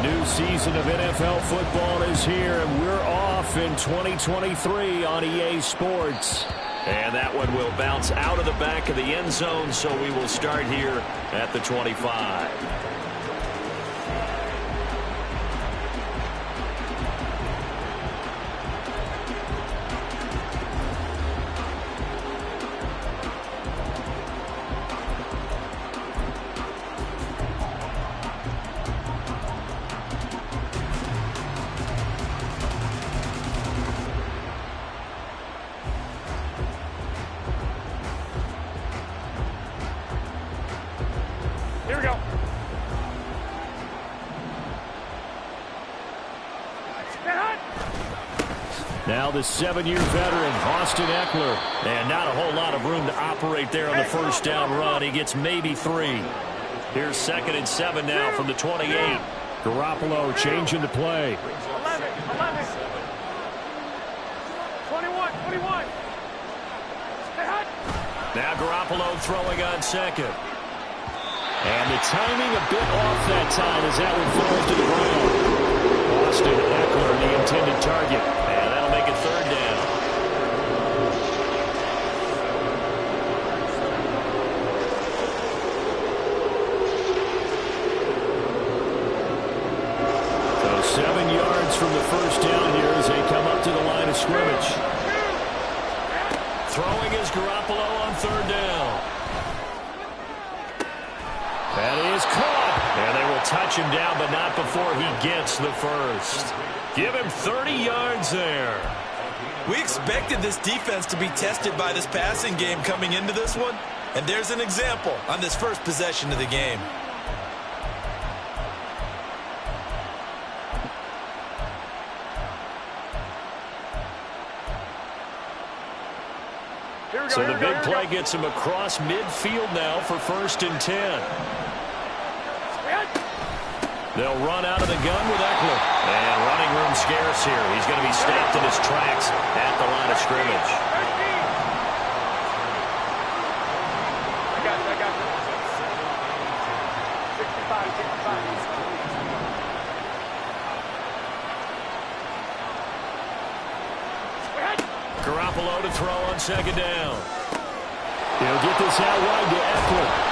new season of NFL football is here, and we're off in 2023 on EA Sports. And that one will bounce out of the back of the end zone, so we will start here at the 25. Here we go. Now the 7-year veteran, Austin Eckler. And not a whole lot of room to operate there on the first down run. He gets maybe 3. Here's 2nd and 7 now from the 28. Garoppolo changing the play. 11, 21. Now Garoppolo throwing on 2nd. And the timing a bit off that time as that one falls to the ground. Austin Eckler, the intended target. And that'll make it 3rd down. So 7 yards from the first down here as they come up to the line of scrimmage. Throwing is Garoppolo on 3rd down. That is caught. And they will touch him down, but not before he gets the first. Give him 30 yards there. We expected this defense to be tested by this passing game coming into this one. And there's an example on this first possession of the game. So the big play gets him across midfield now for 1st and 10. They'll run out of the gun with Eckler. And running room scarce here. He's going to be stopped in his tracks at the line of scrimmage. I got you. 65. Garoppolo to throw on 2nd down. He'll get this out wide to Eckler.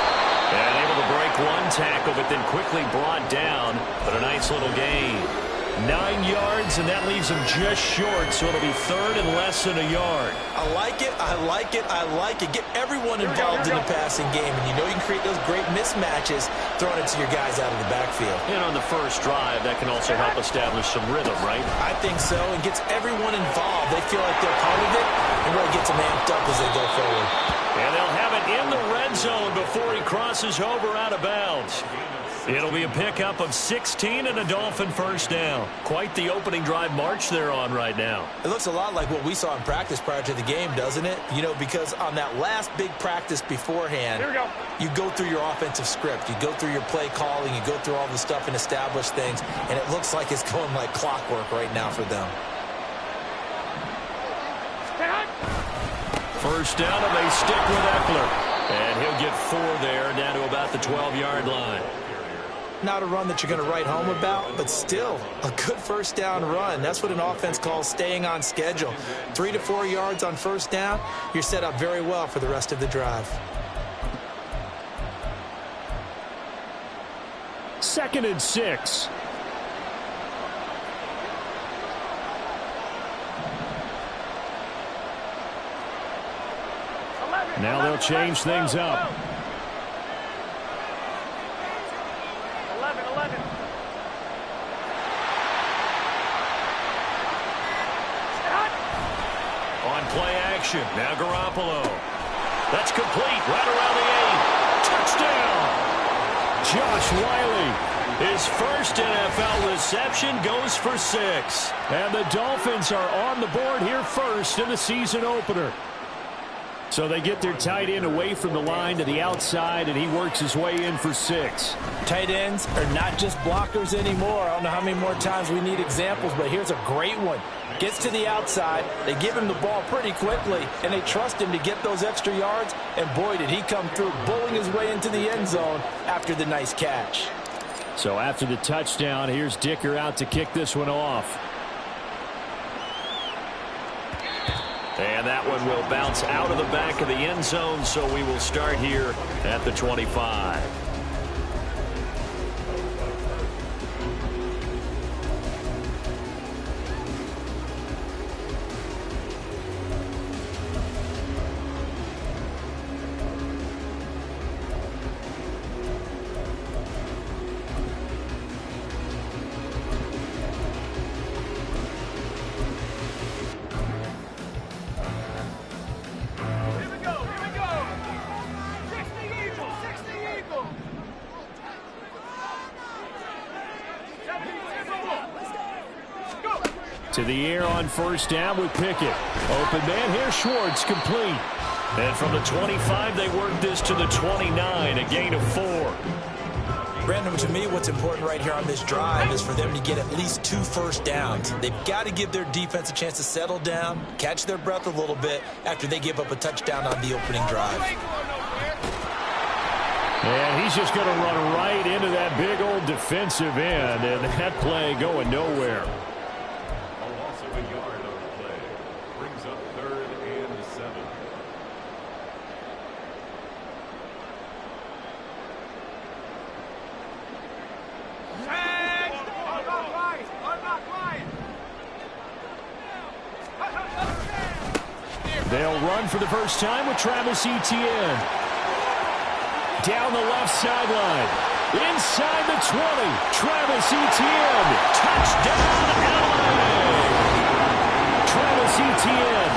And able to break one tackle, but then quickly brought down. But a nice little gain. 9 yards, and that leaves him just short, so it'll be 3rd and less than a yard. I like it. Get everyone involved in the passing game, and you know you can create those great mismatches throwing it to your guys out of the backfield. And on the first drive, that can also help establish some rhythm, right? I think so, and gets everyone involved. They feel like they're part of it, and really gets them amped up as they go forward. And they'll have it in the red zone before he crosses over out of bounds. It'll be a pickup of 16 and a Dolphin first down. Quite the opening drive march they're on right now. It looks a lot like what we saw in practice prior to the game, doesn't it? You know, because on that last big practice beforehand, you go through your offensive script. You go through your play calling. You go through all the stuff and establish things. And it looks like it's going like clockwork right now for them. First down, and they stick with Eckler. And he'll get 4 there, down to about the 12-yard line. Not a run that you're going to write home about, but still a good first down run. That's what an offense calls staying on schedule. 3 to 4 yards on first down, you're set up very well for the rest of the drive. 2nd and 6. Now they'll change things up. 11. On play action, now Garoppolo. That's complete, right around the 8. Touchdown! Josh Wiley. His first NFL reception goes for 6. And the Dolphins are on the board here first in the season opener. So they get their tight end away from the line to the outside, and he works his way in for 6. Tight ends are not just blockers anymore. I don't know how many more times we need examples, but here's a great one. Gets to the outside, they give him the ball pretty quickly, and they trust him to get those extra yards, and boy, did he come through, bulling his way into the end zone after the nice catch. So after the touchdown, here's Dicker out to kick this one off. And that one will bounce out of the back of the end zone, so we will start here at the 25. To the air on first down with Pickett. Open man here, Schwartz, complete. And from the 25, they work this to the 29, a gain of 4. Brandon, to me, what's important right here on this drive is for them to get at least 2 first downs. They've got to give their defense a chance to settle down, catch their breath a little bit after they give up a touchdown on the opening drive. And he's just going to run right into that big old defensive end, and that play going nowhere. They'll run for the first time with Travis Etienne. Down the left sideline. Inside the 20. Travis Etienne. Touchdown, LA! Travis Etienne,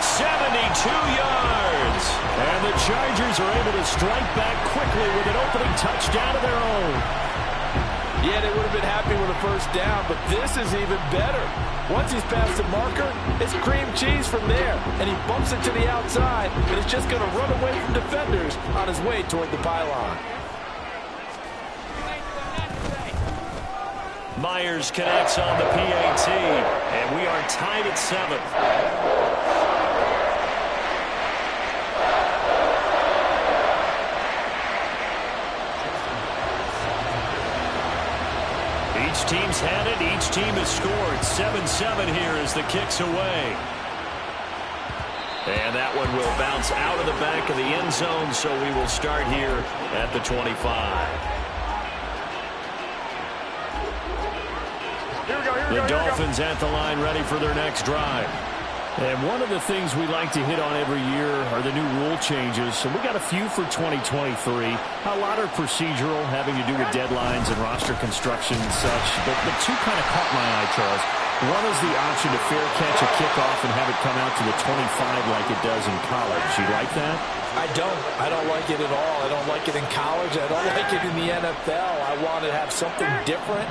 72 yards. And the Chargers are able to strike back quickly with an opening touchdown of their own. Yeah, they would have been happy with a first down, but this is even better. Once he's past the marker, it's cream cheese from there. And he bumps it to the outside, and it's just going to run away from defenders on his way toward the pylon. Myers connects on the PAT, and we are tied at 7. Each team's had it. Each team has scored. 7-7 here as the kick's away. And that one will bounce out of the back of the end zone, so we will start here at the 25. The Dolphins at the line ready for their next drive. And one of the things we like to hit on every year are the new rule changes. So we got a few for 2023. A lot are procedural, having to do with deadlines and roster construction and such. But the two kind of caught my eye, Charles. One is the option to fair catch a kickoff and have it come out to the 25 like it does in college. You like that? I don't. I don't like it at all. I don't like it in college. I don't like it in the NFL. I want to have something different.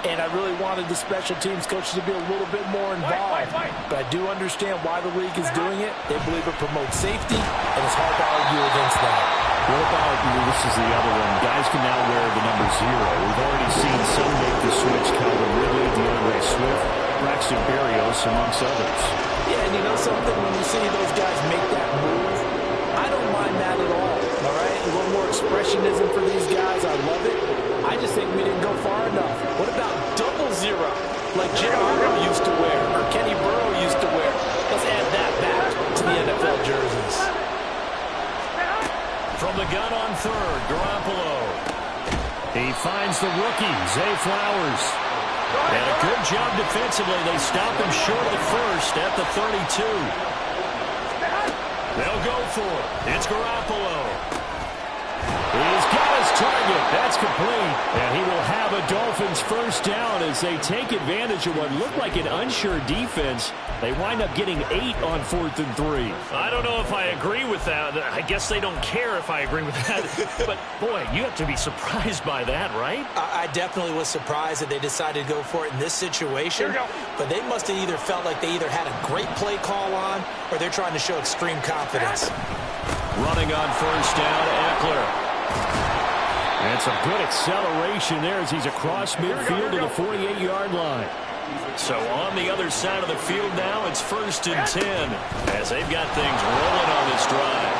And I really wanted the special teams coaches to be a little bit more involved. But I do understand why the league is doing it. They believe it promotes safety, and it's hard to argue against that. What about, this is the other one, guys can now wear the number 0. We've already seen some make the switch, Calvin Ridley, DeAndre Swift, Braxton Berrios, amongst others. Yeah, and you know something? When you see those guys make that move, I don't mind that at all right? A little more expressionism for these guys. I love it. I just think we didn't go far enough. What about 00, like Jayy used to wear, or Kenny Burrow used to wear? Let's add that back to the NFL jerseys. From the gun on third, Garoppolo. He finds the rookie, Zay Flowers. And a good job defensively. They stopped him short of the first at the 32. They'll go for it. It's Garoppolo. He's got his target. That's complete. And he will have a Dolphins first down as they take advantage of what looked like an unsure defense. They wind up getting 8 on 4th and 3. I don't know if I agree with that. I guess they don't care if I agree with that. But, boy, you have to be surprised by that, right? I definitely was surprised that they decided to go for it in this situation. But they must have either felt like they either had a great play call on or they're trying to show extreme confidence. Running on first down, Eckler. And some good acceleration there as he's across midfield to the 48-yard line. So on the other side of the field now, it's 1st and 10 as they've got things rolling on this drive.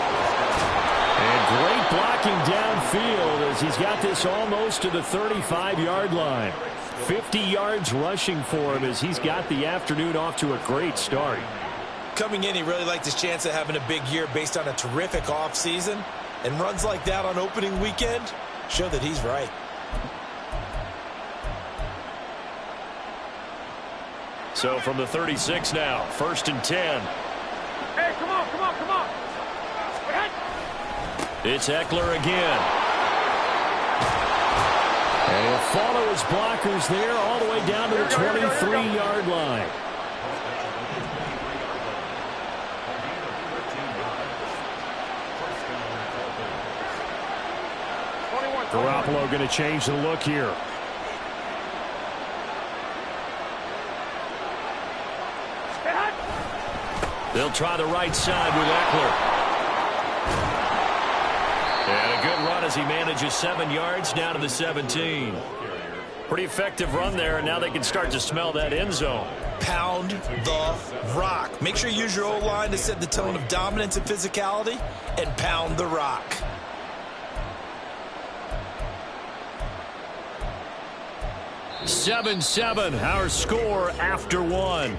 And great blocking downfield as he's got this almost to the 35-yard line. 50 yards rushing for him as he's got the afternoon off to a great start. Coming in, he really liked his chance of having a big year based on a terrific offseason. And runs like that on opening weekend show that he's right. So from the 36 now, 1st and 10. Hey, come on, come on, come on. It's Eckler again. And he'll follow his blockers there all the way down to the 23-yard line. Garoppolo going to change the look here. They'll try the right side with Eckler. And a good run as he manages 7 yards down to the 17. Pretty effective run there, and now they can start to smell that end zone. Pound the rock. Make sure you use your O-line to set the tone of dominance and physicality, and pound the rock. Seven, our score after one.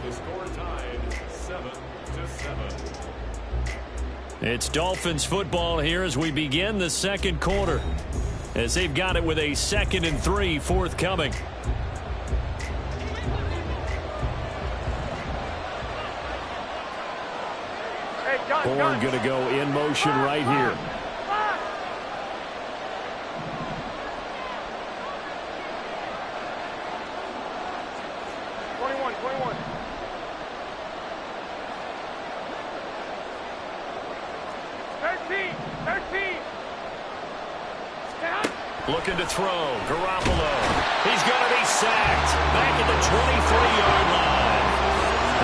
It's Dolphins football here as we begin the second quarter, as they've got it with a 2nd and 3 forthcoming. Horn going to go in motion right here. Looking to throw. Garoppolo. He's going to be sacked. Back at the 23-yard line.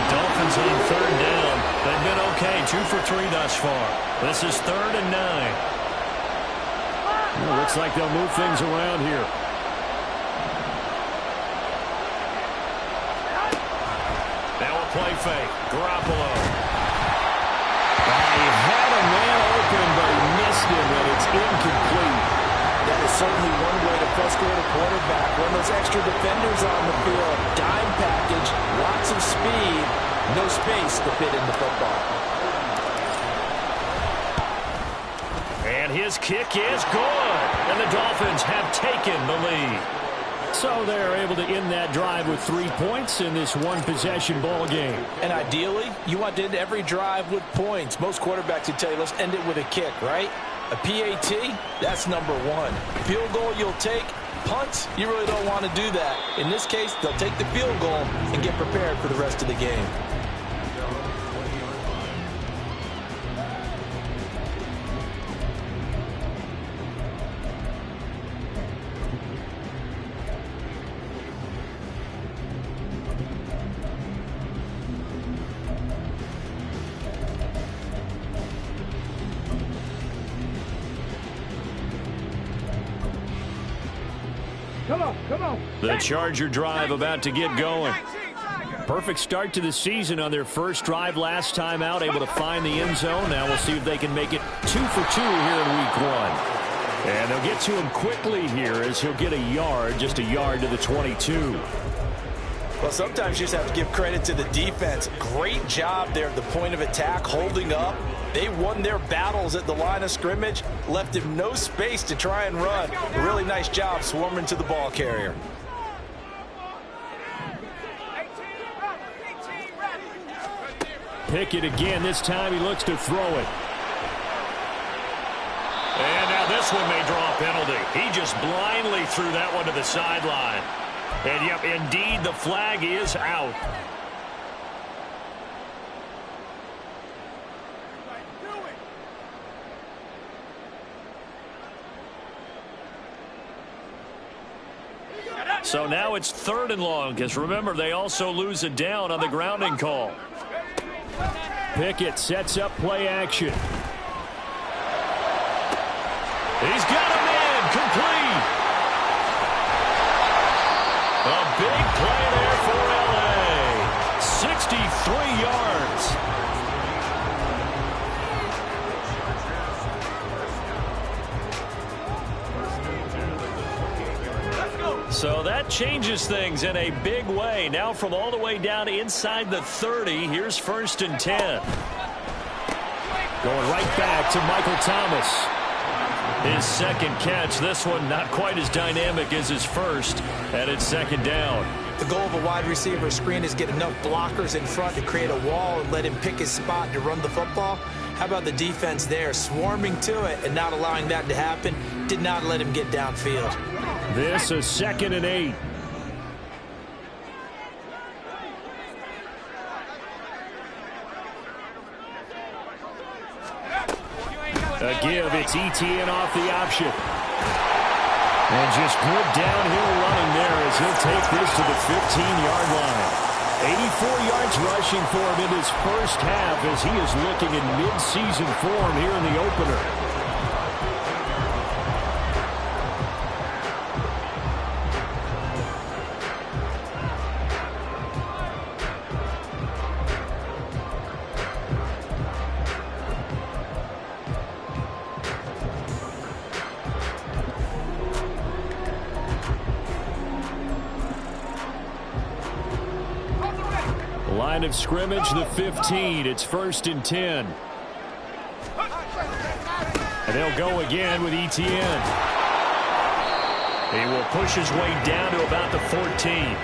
The Dolphins on 3rd down. They've been okay. 2 for 3 thus far. This is 3rd and 9. Well, looks like they'll move things around here. Now a play fake. Garoppolo. He had a man open, but he missed him, and it's incomplete. That is certainly one way to frustrate a quarterback. Run those extra defenders on the field. Dime package, lots of speed, no space to fit in the football. And his kick is good. And the Dolphins have taken the lead. So they're able to end that drive with 3 points in this one-possession ball game. And ideally, you want to end every drive with points. Most quarterbacks would tell you, let's end it with a kick, right? A PAT, that's number 1. Field goal you'll take. Punts, you really don't want to do that. In this case, they'll take the field goal and get prepared for the rest of the game. The Charger drive about to get going. Perfect start to the season on their first drive last time out, able to find the end zone. Now we'll see if they can make it 2 for 2 here in week 1. And they'll get to him quickly here as he'll get a yard, just a yard to the 22. Well, sometimes you just have to give credit to the defense. Great job there at the point of attack, holding up. They won their battles at the line of scrimmage, left him no space to try and run. A really nice job swarming to the ball carrier. Pickett again. This time he looks to throw it. And now this one may draw a penalty. He just blindly threw that one to the sideline. And, yep, indeed, the flag is out. So now it's 3rd and long, because remember, they also lose a down on the grounding call. Pickett sets up play action. He's got a man complete. A big play there for L.A. 63 yards. So that changes things in a big way. Now from all the way down inside the 30, here's 1st and 10. Going right back to Michael Thomas. His second catch. This one not quite as dynamic as his first, and it's 2nd down. The goal of a wide receiver screen is get enough blockers in front to create a wall and let him pick his spot to run the football. How about the defense there, swarming to it and not allowing that to happen? Did not let him get downfield. This is 2nd and 8. A give, it's ETN off the option. And just good downhill running there as he'll take this to the 15-yard line. 84 yards rushing for him in his first half as he is looking in mid-season form here in the opener. Line of scrimmage, the 15. It's 1st and 10. And they'll go again with ETN. He will push his way down to about the 14.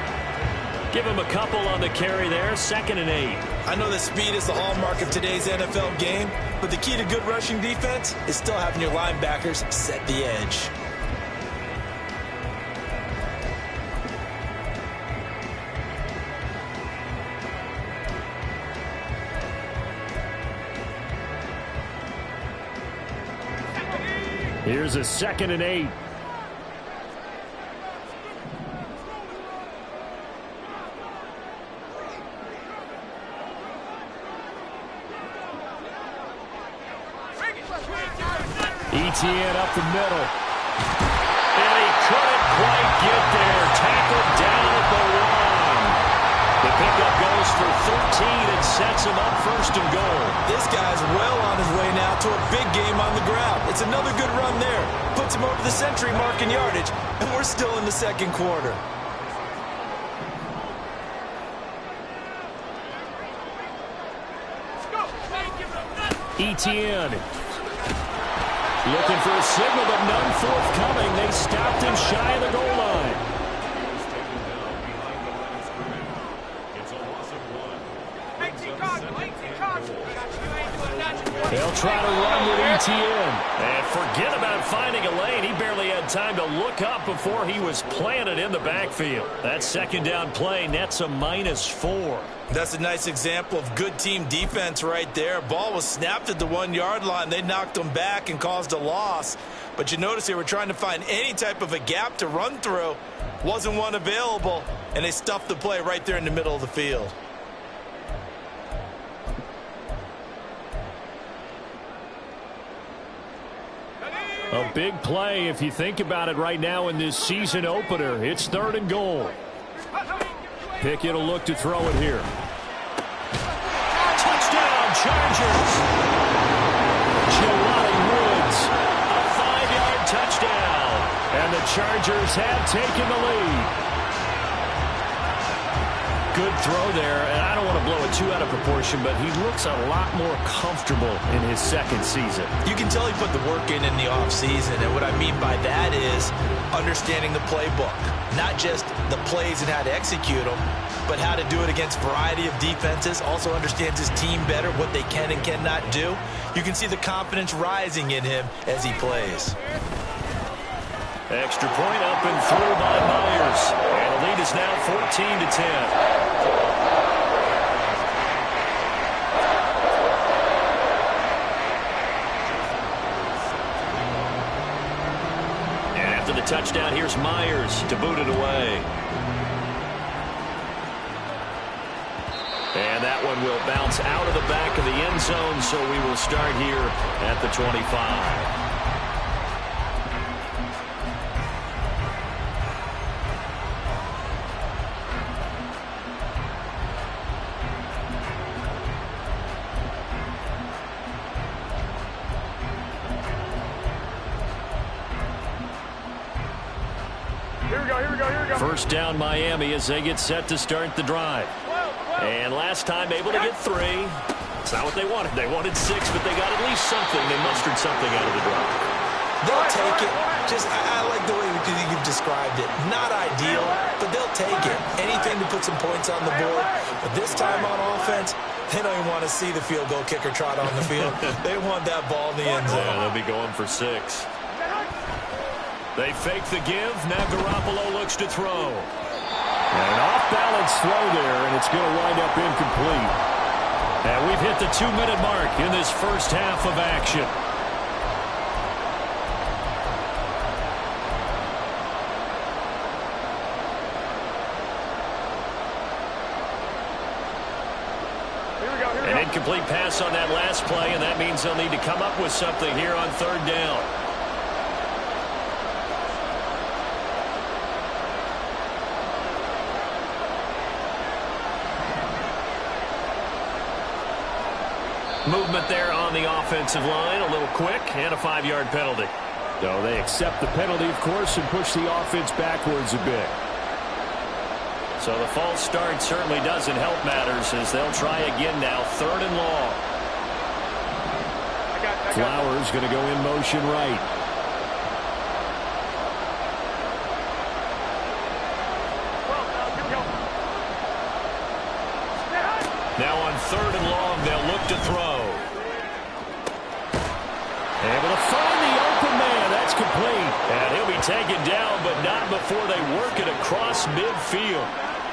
Give him a couple on the carry there. 2nd and 8. I know that speed is the hallmark of today's NFL game, but the key to good rushing defense is still having your linebackers set the edge. Here's a 2nd and 8. ETN up the middle. And he couldn't quite get there. Tackled down at the 1. The pickup goes for 13 and sets him up 1st and goal. This guy's well on his way now to a big game on the ground. It's another good run there. Puts him over the century mark in yardage, and we're still in the 2nd quarter. ETN looking for a signal, but none forthcoming. They stopped him shy of the goal line. They'll try to run with ETN. And forget about finding a lane. He barely had time to look up before he was planted in the backfield. That 2nd down play nets a -4. That's a nice example of good team defense right there. Ball was snapped at the 1-yard line. They knocked him back and caused a loss. But you notice they were trying to find any type of a gap to run through. Wasn't one available, and they stuffed the play right there in the middle of the field. A big play if you think about it right now in this season opener. It's 3rd and goal. Pickett will look to throw it here. Touchdown, Chargers. Jelani Woods, a 5-yard touchdown. And the Chargers have taken the lead. Good throw there, and I don't want to blow it too out of proportion, but he looks a lot more comfortable in his 2nd season. You can tell he put the work in the offseason, and what I mean by that is understanding the playbook. Not just the plays and how to execute them, but how to do it against a variety of defenses. Also understands his team better, what they can and cannot do. You can see the confidence rising in him as he plays. Extra point up and through by Myers. And the lead is now 14-10. And after the touchdown, here's Myers to boot it away. And that one will bounce out of the back of the end zone, so we will start here at the 25. Here we First down Miami as they get set to start the drive. And last time able to get 3. It's not what they wanted. They wanted 6, but they got at least something. They mustered something out of the drive. They'll take it. I like the way you've described it. Not ideal, but they'll take it. Anything to put some points on the board. But this time on offense, they don't even want to see the field goal kicker trot on the field. They want that ball in the end zone. Yeah, they'll be going for 6. They fake the give. Now Garoppolo looks to throw. An off-balance throw there, and it's going to wind up incomplete. And we've hit the 2-minute mark in this first half of action. An incomplete pass on that last play, and that means they'll need to come up with something here on 3rd down. Movement there on the offensive line, a little quick, and a 5-yard penalty. So they accept the penalty, of course, and push the offense backwards a bit. So the false start certainly doesn't help matters as they'll try again now, 3rd and long. Flowers going to go in motion right. Now on 3rd and long, they'll look to throw. Able to find the open man. That's complete. And he'll be taken down, but not before they work it across midfield.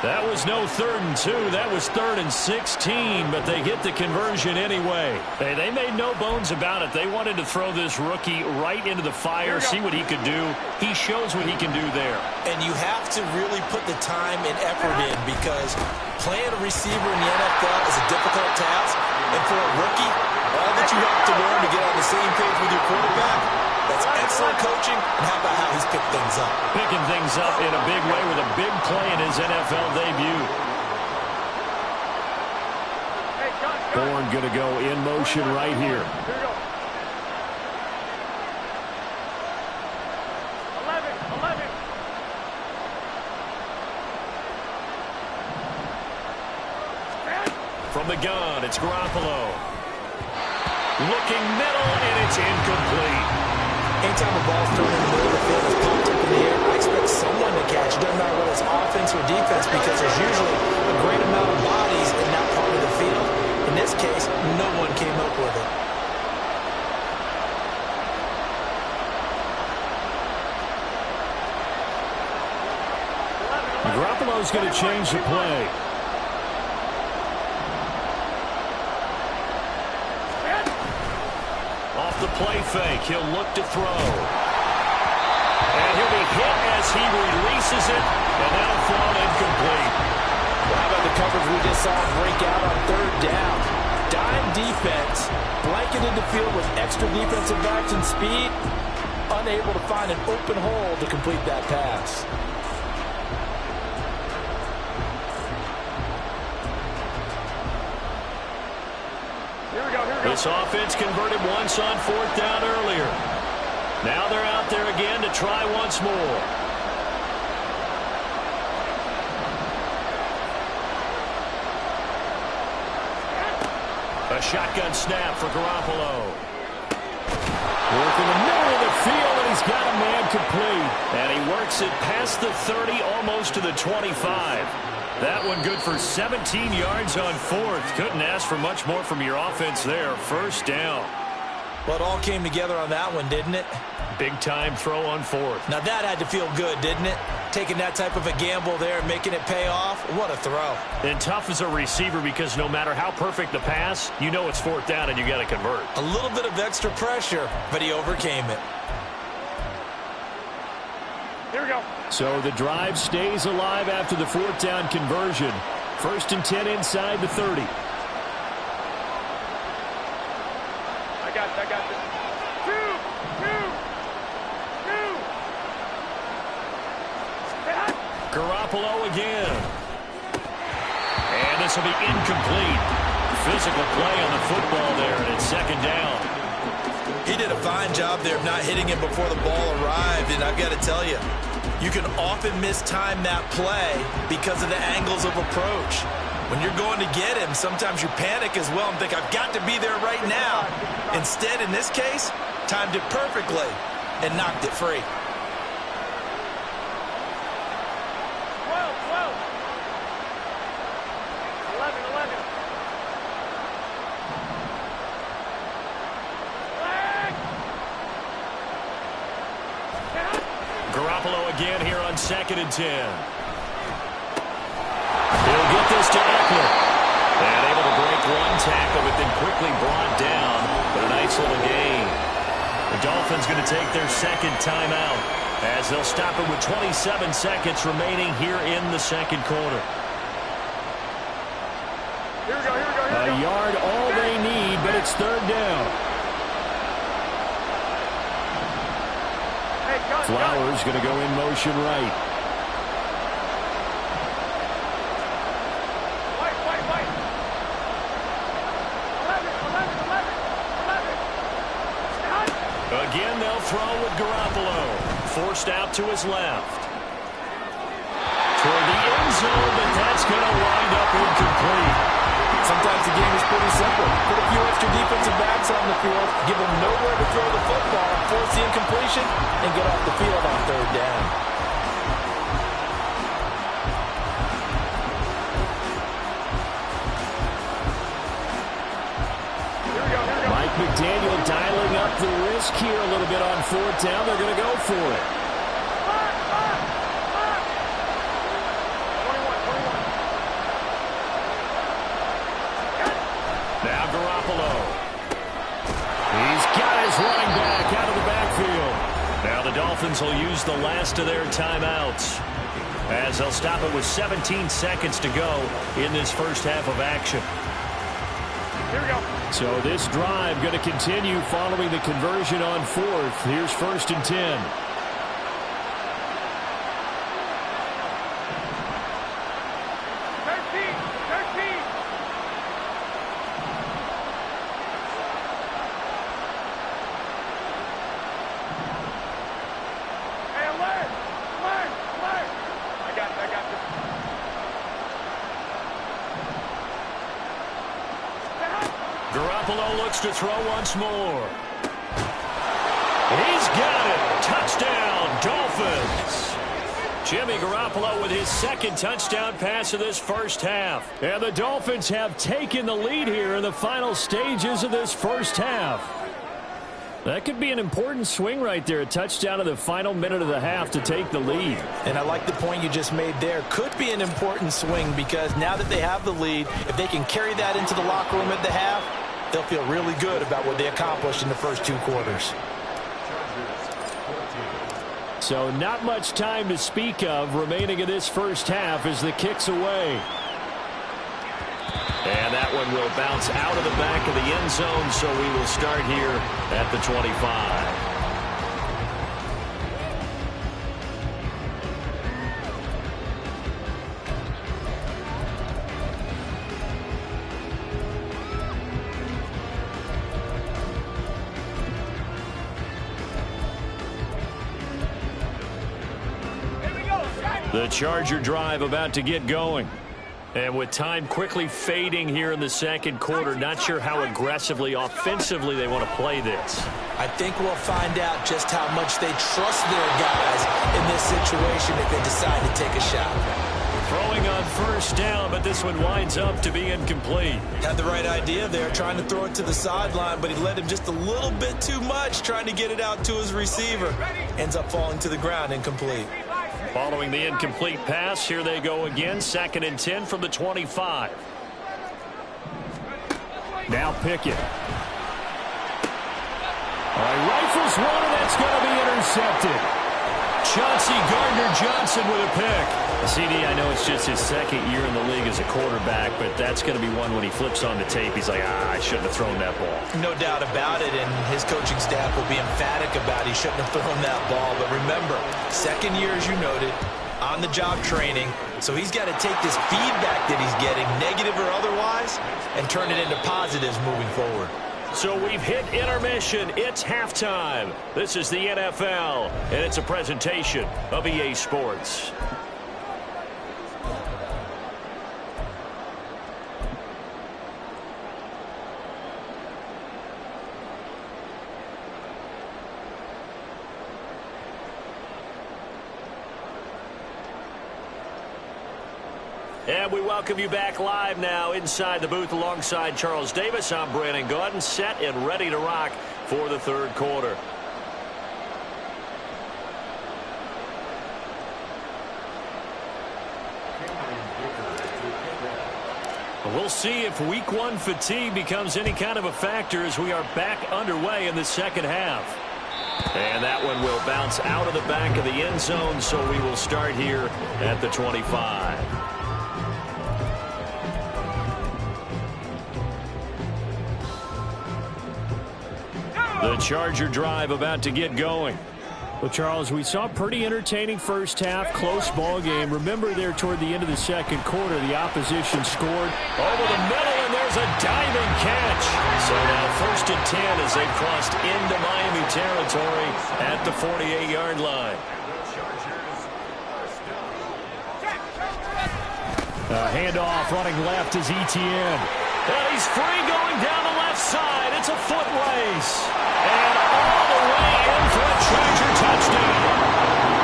That was no 3rd and 2. That was 3rd and 16, but they get the conversion anyway. Hey, they made no bones about it. They wanted to throw this rookie right into the fire, see what he could do. He shows what he can do there. And you have to really put the time and effort in because playing a receiver in the NFL is a difficult task. And for a rookie, all that you have to learn to get on the same page with your quarterback, that's excellent coaching. And how about how he's picked things up? Picking things up in a big way with a big play in his NFL debut. Bourne going to go in motion right here. From the gun, it's Garoppolo. Looking middle, and it's incomplete. Anytime a ball's thrown in the middle of the field, it's pumped up in the air, I expect someone to catch it. Doesn't matter whether it's offense or defense because there's usually a great amount of bodies in that part of the field. In this case, no one came up with it. Garoppolo's going to change the play. Off the play fake, he'll look to throw. And he'll be hit as he releases it, and that'll fall incomplete. Well, how about the coverage we just saw break out on 3rd down? Dime defense, blanketed the field with extra defensive backs and speed, unable to find an open hole to complete that pass. This offense converted once on 4th down earlier. Now they're out there again to try once more. A shotgun snap for Garoppolo. Working the middle of the field, and he's got a man complete. And he works it past the 30, almost to the 25. That one good for 17 yards on 4th. Couldn't ask for much more from your offense there. 1st down. Well, it all came together on that one, didn't it? Big-time throw on 4th. Now that had to feel good, didn't it? Taking that type of a gamble there and making it pay off. What a throw. And tough as a receiver because no matter how perfect the pass, you know it's 4th down and you got to convert. A little bit of extra pressure, but he overcame it. Here we go. So the drive stays alive after the 4th down conversion. 1st and 10 inside the 30. I got this. Two. Garoppolo again. And this will be incomplete. Physical play on the football there, and it's 2nd down. He did a fine job there of not hitting him before the ball arrived, and I've got to tell you, You can often mistime that play because of the angles of approach. When you're going to get him, sometimes you panic as well and think, I've got to be there right now. Instead, in this case, timed it perfectly and knocked it free. 12, 12. 11, 11. Garoppolo again here on 2nd and 10. He'll get this to Eckler. And able to break one tackle, but then quickly brought down. But a nice little gain. The Dolphins going to take their second timeout as they'll stop it with 27 seconds remaining here in the second quarter. Here we go, here we go, here we go. A yard all they need, but it's 3rd down. Hey, gun, Flowers going to go in motion right. White. 11. Again, they'll throw with Garoppolo. Forced out to his left. Toward the end zone, but that's going to wind up incomplete. Sometimes the game is pretty simple. Put a few extra defensive backs on the field, give them nowhere to throw the football, force the incompletion, and get off the field on 3rd down. Mike McDaniel dialing up the risk here a little bit on 4th down. They're going to go for it. 21. Now Garoppolo. He's got his running back out of the backfield. Now the Dolphins will use the last of their timeouts as they'll stop it with 17 seconds to go in this first half of action. Here we go. So this drive going to continue following the conversion on 4th. Here's 1st and 10. Garoppolo looks to throw once more. He's got it. Touchdown, Dolphins. Jimmy Garoppolo with his second touchdown pass of this first half. And the Dolphins have taken the lead here in the final stages of this first half. That could be an important swing right there. A touchdown in the final minute of the half to take the lead. And I like the point you just made there. Could be an important swing because now that they have the lead, if they can carry that into the locker room at the half, they'll feel really good about what they accomplished in the first 2 quarters. So not much time to speak of remaining in this first half as the kick's away. And that one will bounce out of the back of the end zone, so we will start here at the 25. The Charger drive about to get going. And with time quickly fading here in the second quarter, not sure how aggressively, offensively they want to play this. I think we'll find out just how much they trust their guys in this situation if they decide to take a shot. Throwing on first down, but this one winds up to be incomplete. Had the right idea there, trying to throw it to the sideline, but he led him just a little bit too much, trying to get it out to his receiver. Ends up falling to the ground, incomplete. Following the incomplete pass, here they go again. 2nd and 10 from the 25. Now Pickett. All right, rifles one, and that's going to be intercepted. Chauncey Gardner-Johnson with a pick. CD, I know it's just his second year in the league as a quarterback, but that's going to be one when he flips on the tape. He's like, I shouldn't have thrown that ball. No doubt about it, and his coaching staff will be emphatic about he shouldn't have thrown that ball. But remember, second year, as you noted, on-the-job training, so he's got to take this feedback that he's getting, negative or otherwise, and turn it into positives moving forward. So we've hit intermission. It's halftime. This is the NFL, and it's a presentation of EA Sports. And we welcome you back live now inside the booth alongside Charles Davis. I'm Brandon Gaudin, set and ready to rock for the third quarter. We'll see if week one fatigue becomes any kind of a factor as we are back underway in the second half. And that one will bounce out of the back of the end zone, so we will start here at the 25. The Charger drive about to get going. Well, Charles, we saw a pretty entertaining first half, close ball game. Remember there toward the end of the second quarter, the opposition scored over the middle, and there's a diving catch. So now 1st and 10 as they've crossed into Miami territory at the 48-yard line. Handoff running left is Etienne. And he's free going down the left side. It's a foot race. And all the way in for a Charger touchdown.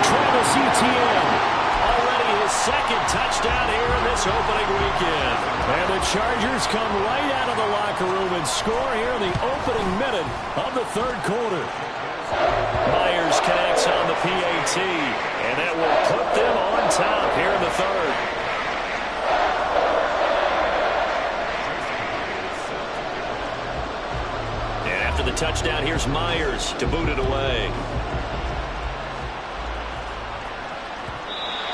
Travis Etienne, already his second touchdown here in this opening weekend. And the Chargers come right out of the locker room and score here in the opening minute of the third quarter. Myers connects on the PAT, and that will put them on top here in the third. The touchdown, here's Myers to boot it away.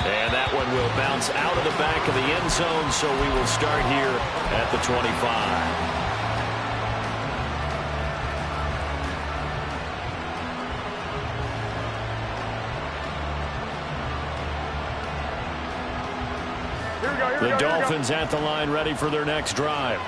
And that one will bounce out of the back of the end zone, so we will start here at the 25. The Dolphins at the line ready for their next drive.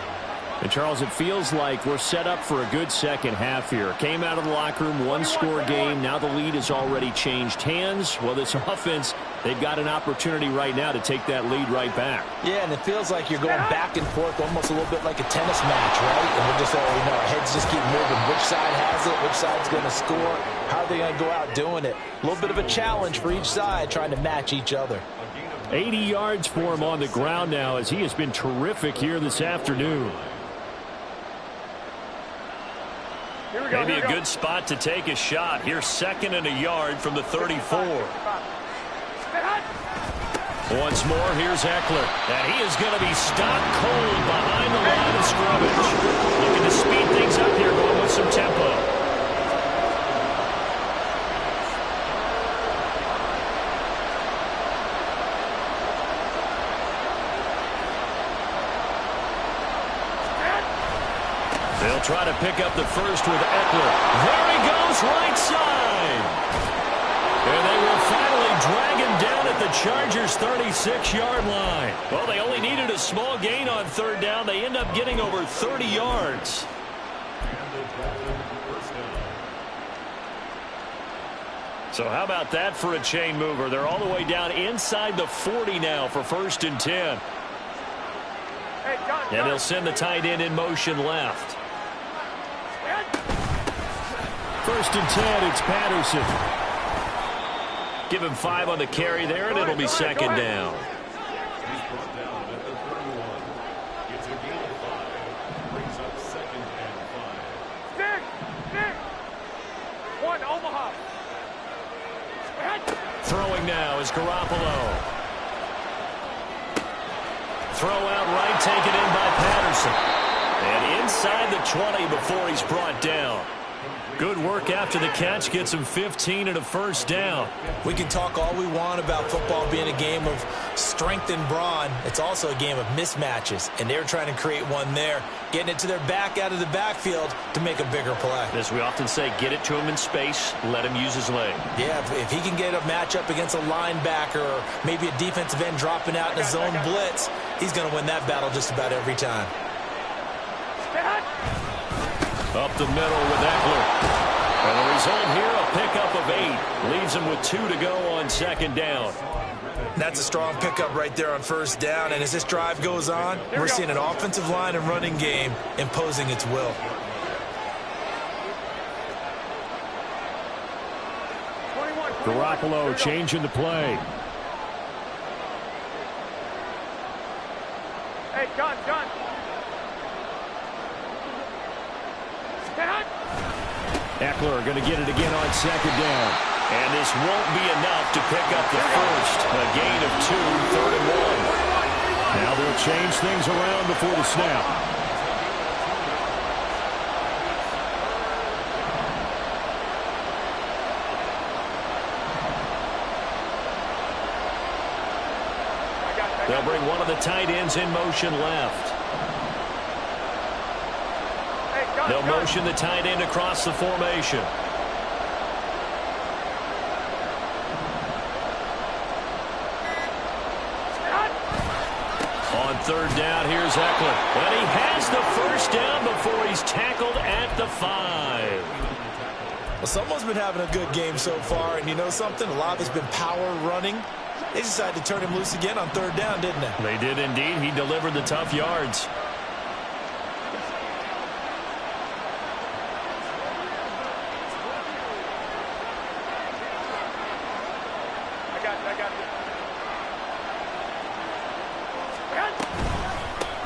And, Charles, it feels like we're set up for a good second half here. Came out of the locker room, one-score game. Now the lead has already changed hands. Well, this offense, they've got an opportunity right now to take that lead right back. Yeah, and it feels like you're going back and forth almost a little bit like a tennis match, right? And we're just, our heads just keep moving. Which side has it? Which side's going to score? How are they going to go out doing it? A little bit of a challenge for each side trying to match each other. 80 yards for him on the ground now as he has been terrific here this afternoon. Maybe a good spot to take a shot. Here's 2nd and a yard from the 34. Once more, here's Eckler. And he is going to be stopped cold behind the line of scrimmage. Looking to speed things up here, going with some tempo. They'll try to pick up the first with Eckler. There he goes, right side. And they will finally drag him down at the Chargers' 36-yard line. Well, they only needed a small gain on third down. They end up getting over 30 yards. So how about that for a chain mover? They're all the way down inside the 40 now for 1st and 10. And they'll send the tight end in motion left. 1st and 10, it's Patterson. Give him 5 on the carry there, and it'll be 2nd down. Throwing now is Garoppolo. Throw out right, taken in by Patterson. And inside the 20 before he's brought down. Good work after the catch, gets him 15 and a 1st down. We can talk all we want about football being a game of strength and brawn. It's also a game of mismatches, and they're trying to create one there, getting it to their back out of the backfield to make a bigger play. As we often say, get it to him in space, let him use his leg. Yeah, if he can get a matchup against a linebacker or maybe a defensive end dropping out in a zone blitz, he's going to win that battle just about every time. Up the middle with Eckler. And the result here, a pickup of 8. Leaves him with 2 to go on second down. That's a strong pickup right there on first down. And as this drive goes on, we're seeing an offensive line and running game imposing its will. Garoppolo changing the play. Hey, gun. Eckler going to get it again on second down. And this won't be enough to pick up the first. A gain of 2, 3rd and 1. Now they'll change things around before the snap. They'll bring one of the tight ends in motion left. They'll motion the tight end across the formation. On third down, here's Eckler. And he has the first down before he's tackled at the 5. Well, someone's been having a good game so far, and you know something? A lot of it's been power running. They decided to turn him loose again on third down, didn't they? They did indeed. He delivered the tough yards.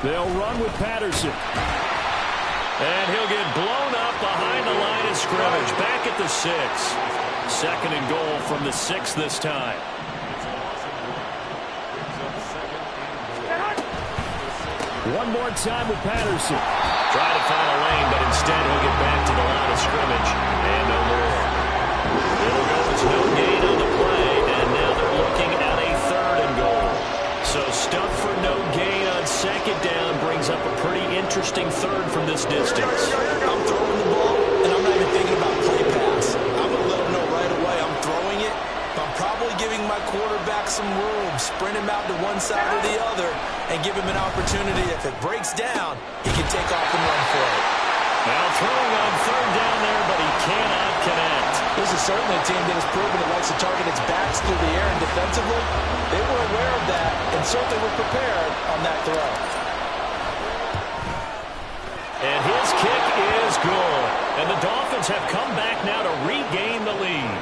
They'll run with Patterson. And he'll get blown up behind the line of scrimmage. Back at the 6. 2nd and goal from the 6 this time. One more time with Patterson. Try to find a lane, but instead he'll get back to the line of scrimmage. And no more. It'll go with no gain on the play, and now they're looking at a 3rd and goal. So stuff for no gain on second down brings up a pretty interesting 3rd from this distance. I'm throwing the ball, and I'm not even thinking about play pass. I'm going to let them know right away I'm throwing it, but I'm probably giving my quarterback some room, sprint him out to one side or the other, and give him an opportunity. If it breaks down, he can take off and run for it. Now throwing on third down there, but he cannot connect. This is certainly a team that has proven it likes to target its backs through the air, and defensively, they were aware of that and certainly were prepared on that throw. And his kick is good. And the Dolphins have come back now to regain the lead.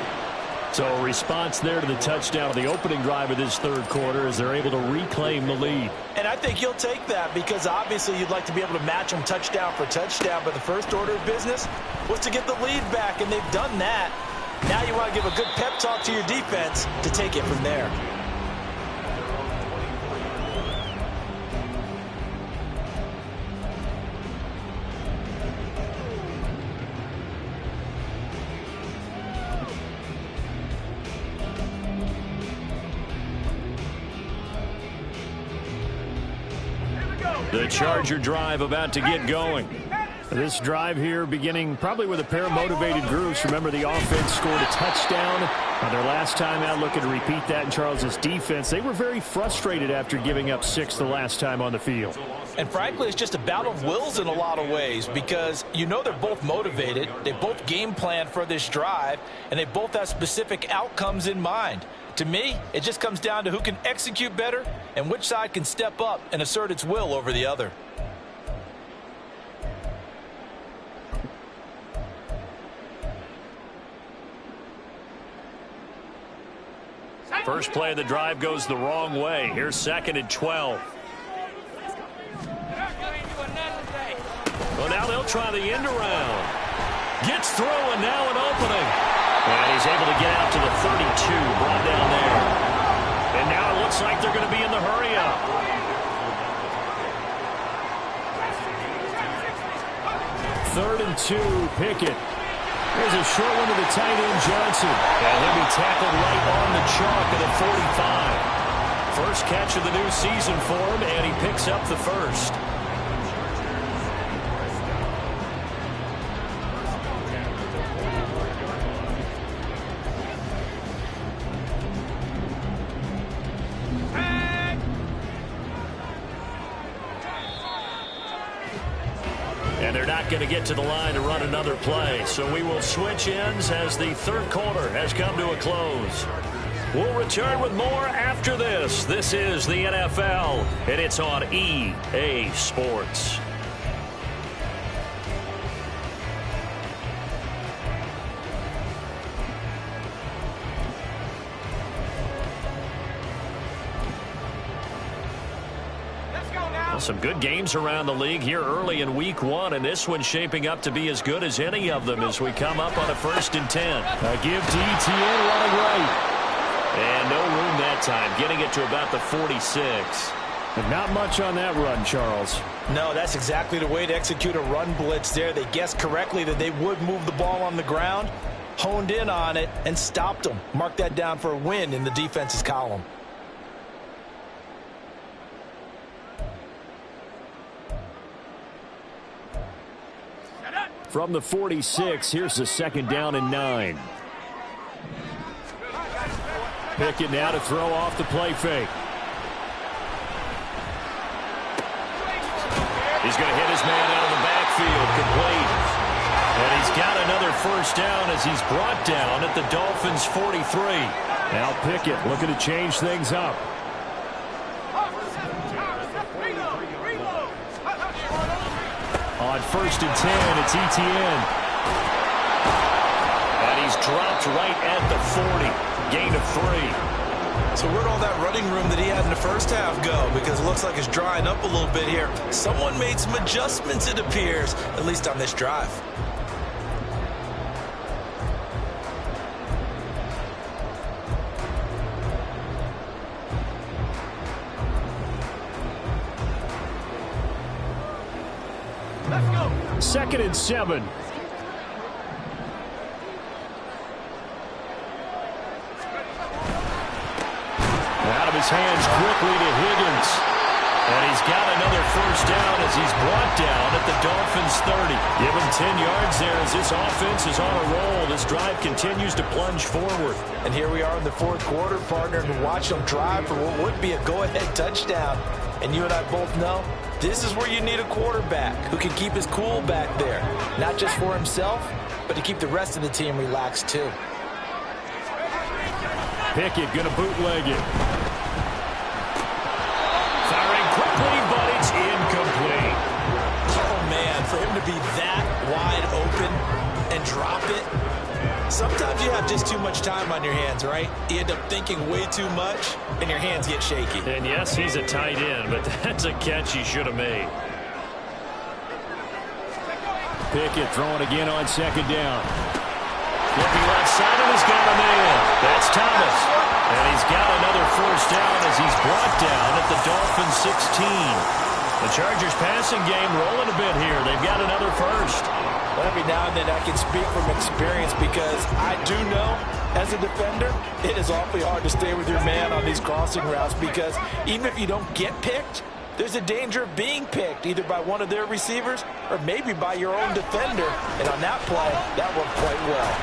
So a response there to the touchdown of the opening drive of this 3rd quarter as they're able to reclaim the lead. And I think you'll take that because obviously you'd like to be able to match them touchdown for touchdown, but the first order of business was to get the lead back, and they've done that. Now you want to give a good pep talk to your defense to take it from there. The Charger drive about to get going. This drive here beginning probably with a pair of motivated groups. Remember, the offense scored a touchdown on their last time out, looking to repeat that in Charles's defense. They were very frustrated after giving up 6 the last time on the field. And frankly, it's just a battle of wills in a lot of ways because you know they're both motivated. They both game plan for this drive, and they both have specific outcomes in mind. To me, it just comes down to who can execute better and which side can step up and assert its will over the other. First play of the drive goes the wrong way. Here's 2nd and 12. Well, now they'll try the end around. Gets through, and now an opening. And he's able to get out to the 32, brought down there. And now it looks like they're going to be in the hurry-up. Third and 2, Pickett. Here's a short one to the tight end, Johnson. And he'll be tackled right on the chalk at the 45. First catch of the new season for him, and he picks up the first. not going to get to the line to run another play. So we will switch ends as the third quarter has come to a close. We'll return with more after this. This is the NFL, and it's on EA Sports. Well, some good games around the league here early in week one, and this one's shaping up to be as good as any of them as we come up on a 1st and 10. A give to ETN running right. And no room that time, getting it to about the 46. And not much on that run, Charles. No, that's exactly the way to execute a run blitz there. They guessed correctly that they would move the ball on the ground, honed in on it, and stopped them. Mark that down for a win in the defense's column. From the 46, here's the 2nd down and 9. Pickett now to throw off the play fake. He's going to hit his man out of the backfield, complete. And he's got another 1st down as he's brought down at the Dolphins' 43. Now Pickett looking to change things up. On 1st and 10, it's ETN. And he's dropped right at the 40. Gain of 3. So where'd all that running room that he had in the first half go? Because it looks like it's drying up a little bit here. Someone made some adjustments, it appears, at least on this drive. Let's go. 2nd and 7. Out of his hands quickly to Higgins. And he's got another 1st down as he's brought down at the Dolphins' 30. Give him 10 yards there as this offense is on a roll. This drive continues to plunge forward. And here we are in the 4th quarter, partner, and watch them drive for what would be a go-ahead touchdown. And you and I both know this is where you need a quarterback who can keep his cool back there. Not just for himself, but to keep the rest of the team relaxed too. Pickett going to bootleg it. Firing quickly, but it's incomplete. Oh, man, for him to be that wide open and drop it. Sometimes you have just too much time on your hands, right? You end up thinking way too much, and your hands get shaky. And yes, he's a tight end, but that's a catch he should have made. Pickett throwing again on 2nd down. Looking left side, and he's got a man. That's Thomas. And he's got another 1st down as he's brought down at the Dolphins' 16. The Chargers' passing game rolling a bit here. They've got another 1st. Well, every now and then I can speak from experience because I do know as a defender it is awfully hard to stay with your man on these crossing routes because even if you don't get picked, there's a danger of being picked either by one of their receivers or maybe by your own defender. And on that play, that worked quite well.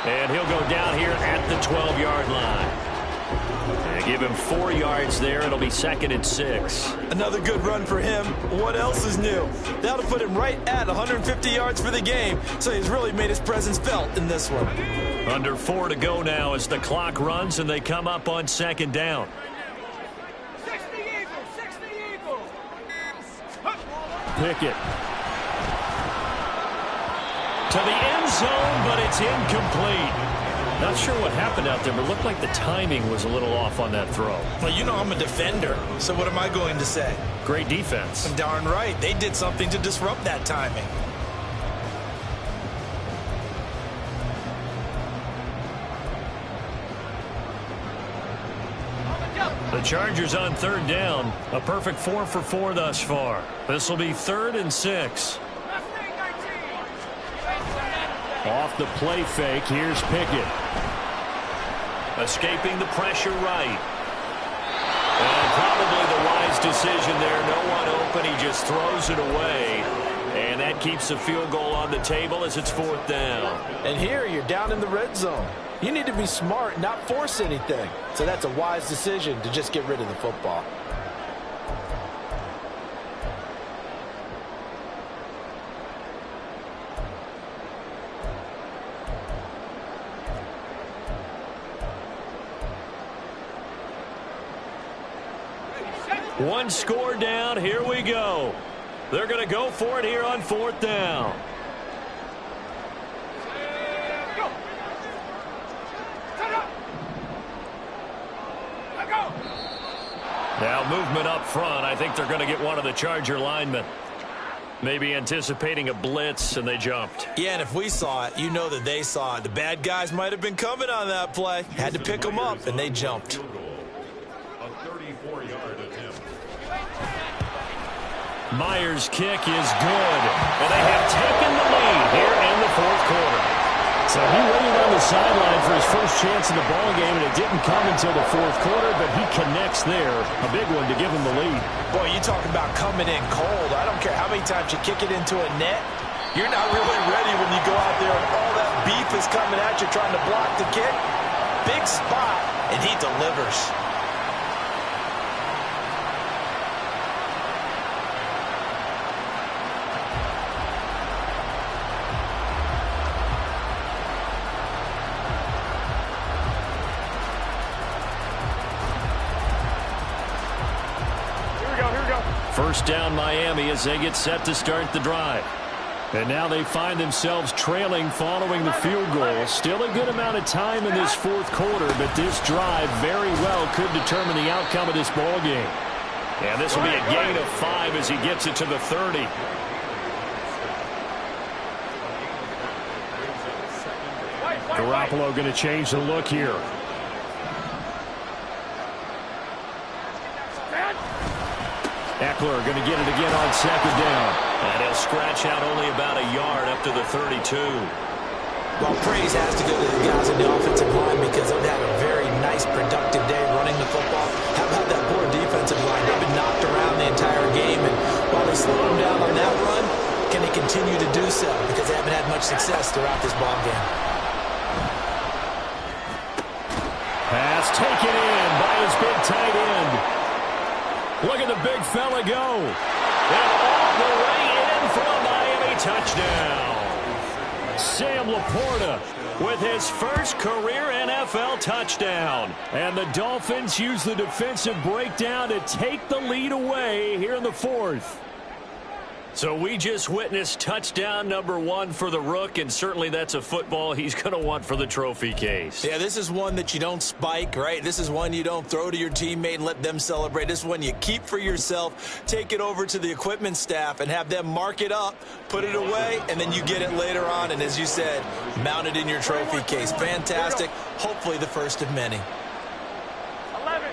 And he'll go down here at the 12-yard line. And give him 4 yards there. It'll be 2nd and 6. Another good run for him. What else is new? That'll put him right at 150 yards for the game, so he's really made his presence felt in this one. Under 4 to go now as the clock runs and they come up on 2nd down. 60 Eagles, 60 Eagles. Pickett. To the end zone, but it's incomplete. Not sure what happened out there, but it looked like the timing was a little off on that throw. Well, you know I'm a defender, so what am I going to say? Great defense. Darn right. They did something to disrupt that timing. The Chargers on 3rd down. A perfect 4 for 4 thus far. This will be 3rd and 6. Off the play fake, here's Pickett. Escaping the pressure right. And probably the wise decision there. No one open. He just throws it away. And that keeps the field goal on the table as it's 4th down. And here you're down in the red zone. You need to be smart, not force anything. So that's a wise decision to just get rid of the football. One score down. Here we go. They're going to go for it here on 4th down. Go. Set up. Let go. Now movement up front. I think they're going to get one of the Charger linemen. Maybe anticipating a blitz, and they jumped. Yeah, and if we saw it, you know that they saw it. The bad guys might have been coming on that play. Had to pick them up, and they jumped. A 34-yard attempt. Myers' kick is good. And they have taken the lead here in the 4th quarter. So he waited on the sideline for his first chance in the ballgame, and it didn't come until the 4th quarter, but he connects there. A big one to give him the lead. Boy, you talk about coming in cold. I don't care how many times you kick it into a net. You're not really ready when you go out there and all that beef is coming at you trying to block the kick. Big spot, and he delivers. First down Miami as they get set to start the drive. And now they find themselves trailing following the field goal. Still a good amount of time in this 4th quarter, but this drive very well could determine the outcome of this ball game. And this will be a gain of 5 as he gets it to the 30. Garoppolo going to change the look here. Eckler going to get it again on 2nd down. And he'll scratch out only about a yard up to the 32. Well, praise has to go to the guys in the offensive line because they've had a very nice, productive day running the football. How about that poor defensive line? They've been knocked around the entire game, and while they slowed them down on that run, can they continue to do so? Because they haven't had much success throughout this ball game. Pass taken in by his big tight end. Look at the big fella go. And all the way in for a Miami touchdown. Sam Laporta with his first career NFL touchdown. And the Dolphins use the defensive breakdown to take the lead away here in the 4th. So we just witnessed touchdown number 1 for the Rook, and certainly that's a football he's going to want for the trophy case. Yeah, this is one that you don't spike, right? This is one you don't throw to your teammate and let them celebrate. This is one you keep for yourself, take it over to the equipment staff and have them mark it up, put it away, and then you get it later on. And as you said, mount it in your trophy case. Fantastic. Hopefully the first of many. 11.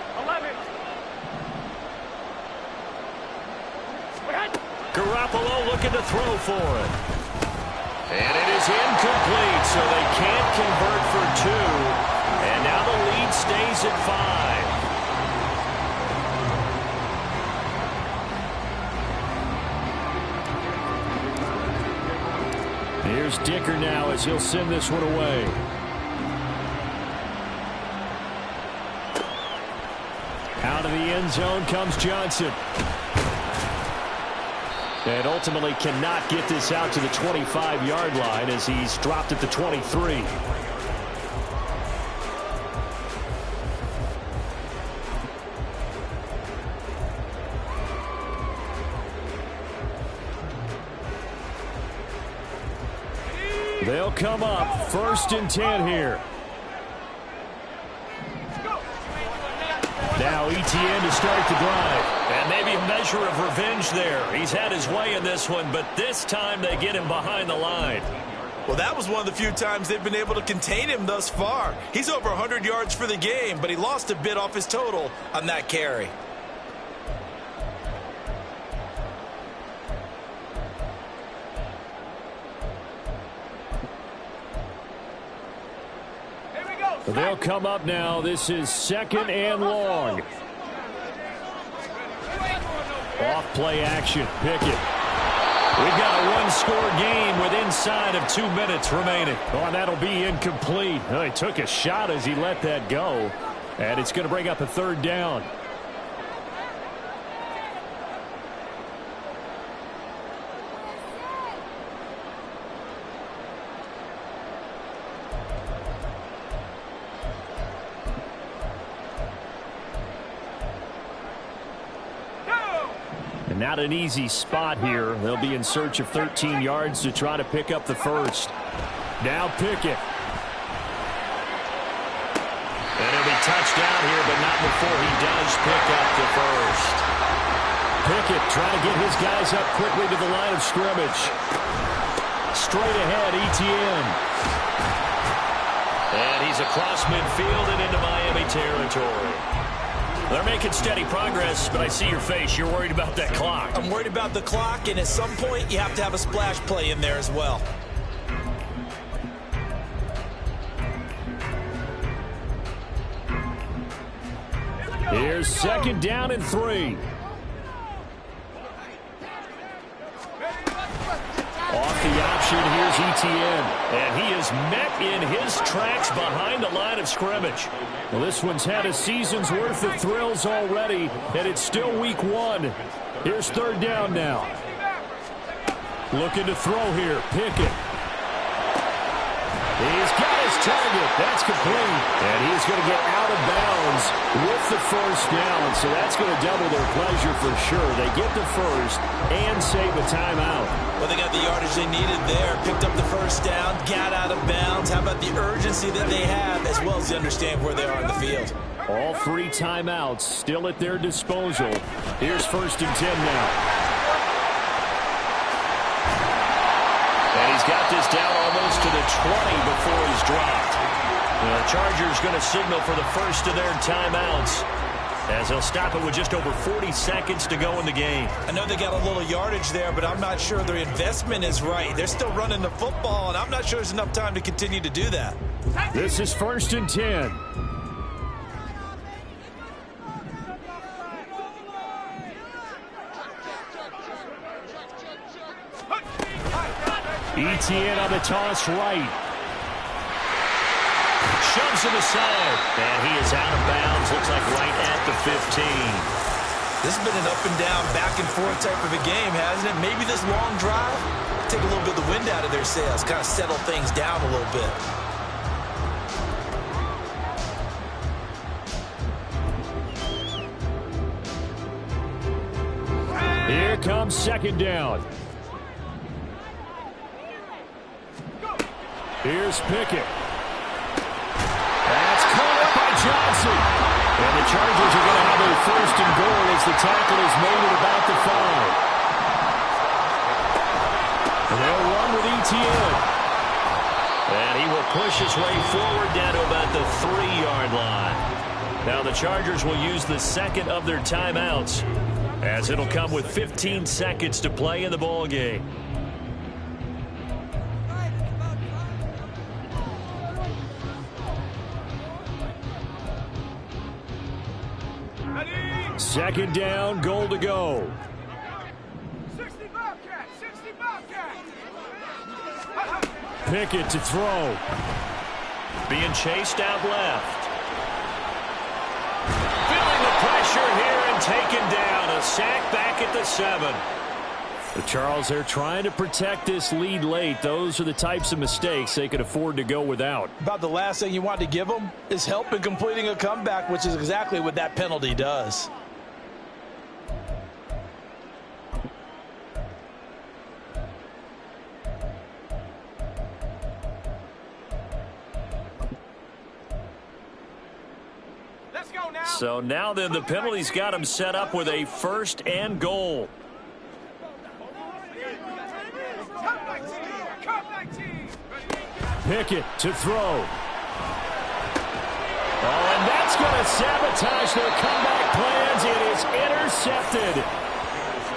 Garoppolo looking to throw for it. And it is incomplete, so they can't convert for 2. And now the lead stays at 5. Here's Dicker now as he'll send this one away. Out of the end zone comes Johnson. And ultimately cannot get this out to the 25-yard line as he's dropped at the 23. They'll come up 1st and 10 here. Now ETN to start the drive. And maybe a measure of revenge there. He's had his way in this one, but this time they get him behind the line. Well, that was one of the few times they've been able to contain him thus far. He's over 100 yards for the game, but he lost a bit off his total on that carry. They'll come up now. This is 2nd and long. Off play action. Pickett. We've got a one-score game with inside of 2 minutes remaining. Oh, and that'll be incomplete. Oh, he took a shot as he let that go. And it's going to bring up a 3rd down. not an easy spot here. They'll be in search of 13 yards to try to pick up the first. Now Pickett. And he'll be touched down here, but not before he does pick up the first. Pickett trying to get his guys up quickly to the line of scrimmage. Straight ahead, Etienne. And he's across midfield and into Miami territory. They're making steady progress, but I see your face. You're worried about that clock. I'm worried about the clock, and at some point, you have to have a splash play in there as well. Here's second down and 3. Off the option, here's Etienne. And he is met in his tracks behind the line of scrimmage. Well, this one's had a season's worth of thrills already, and it's still week 1. Here's third down now. Looking to throw here, Pickett. He's got his target. That's complete. And he's going to get out of bounds with the first down. So that's going to double their pleasure for sure. They get the first and save a timeout. Well, they got the yardage they needed there. Picked up the first down, got out of bounds. How about the urgency that they have, as well as they understand where they are in the field? All 3 timeouts still at their disposal. Here's first and 10 now. And he's got this down almost to the 20 before he's dropped. The Chargers going to signal for the first of their timeouts, as they'll stop it with just over 40 seconds to go in the game. I know they got a little yardage there, but I'm not sure their investment is right. They're still running the football, and I'm not sure there's enough time to continue to do that. This is first and 10. Etienne on the toss right. Shoves him aside. And he is out of bounds. Looks like right at the 15. This has been an up and down, back and forth type of a game, hasn't it? Maybe this long drive, take a little bit of the wind out of their sails, kind of settle things down a little bit. Here comes second down. Here's Pickett. That's caught up by Johnson. And the Chargers are going to have a first and goal as the tackle is made at about the 5. And they'll run with Etienne. And he will push his way forward down to about the 3-yard line. Now the Chargers will use the second of their timeouts, as it'll come with 15 seconds to play in the ball game. Second down, goal to go. 60 Bobcat, 60 Bobcat. Pickett to throw. Being chased out left. Feeling the pressure here and taken down. A sack back at the 7. But Charles, they're trying to protect this lead late. Those are the types of mistakes they could afford to go without. About the last thing you want to give them is help in completing a comeback, which is exactly what that penalty does. Let's go now. So now then, the penalty's got him set up with a first and goal. Pickett to throw. Oh, and that's going to sabotage their comeback plans. It is intercepted.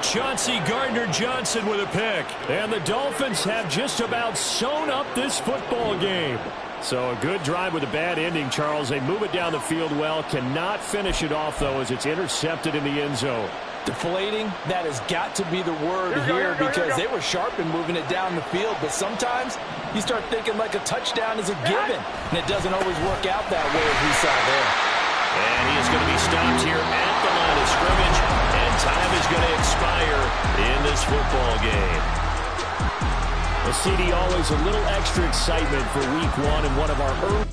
Chauncey Gardner-Johnson with a pick. And the Dolphins have just about sewn up this football game. So a good drive with a bad ending, Charles. They move it down the field well. Cannot finish it off, though, as it's intercepted in the end zone. Deflating, that has got to be the word here because they were sharp in moving it down the field. But sometimes you start thinking like a touchdown is a given, and it doesn't always work out that way as we saw there. And he is going to be stopped here at the line of scrimmage, and time is going to expire in this football game. Well, CD, always a little extra excitement for week 1 and one of our early